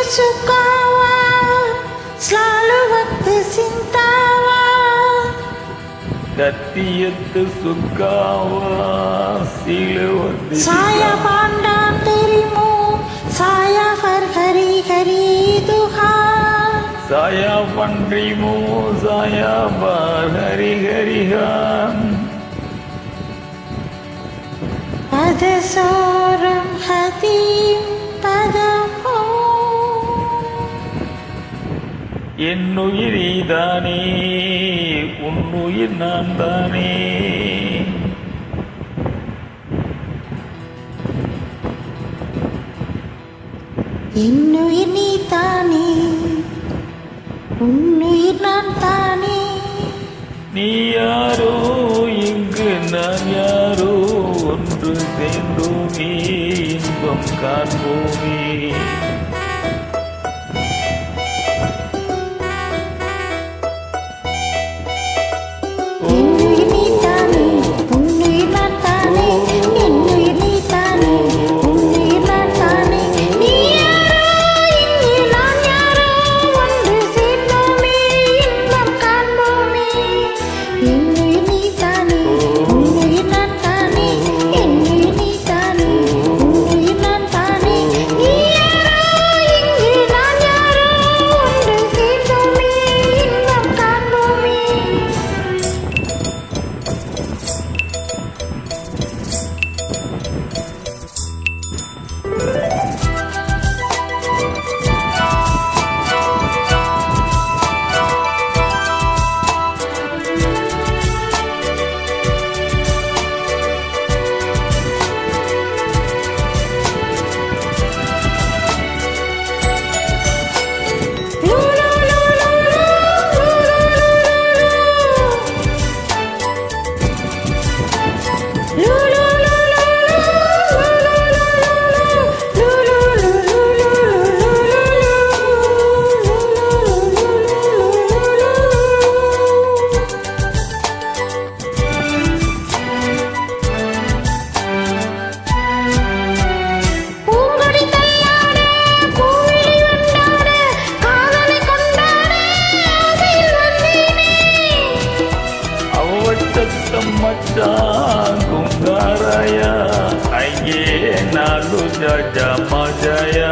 sukawa, selalu waktu cintawa. Datiatu sukawa, silawati. Saya pandang dirimu, saya berhari-hari Tuhan. Saya pandrimu, saya berhari-harihan. Pada seorang hati padamu. என்னுயிர் நீதானே, உன்னுயிர் நான் தானே. என்னுயிர் நீ தானே, உன்னுயிர் நான் தானே. நீ யாரோ இங்கு நான் யாரோ, ஒன்று சேர்ந்தோமே இன்பம் காண்போமே. என்னுயிர் நீ தானே, உன்னுயிர் நான் தானே. என்னுயிர் நீ தானே, உன்னுயிர் நான் தானே. நீ யாரோ இங்கு நான் யாரோ, ஒன்று சேர்ந்தோமே இன்பம் காண்போமே. என்னுயிர் நீ தானே, உன்னுயிர் நான் தானே. என்னுயிர் நீ தானே, உன்னுயிர் நான் தானே. நீ யாரோ இங்கு நான் யாரோ, ஒன்று சேர்ந்தோமே இன்பம் காண்போமே. மச்சான் குங்காராயா, அங்கே நாலு ஜாஜா மஜாயா.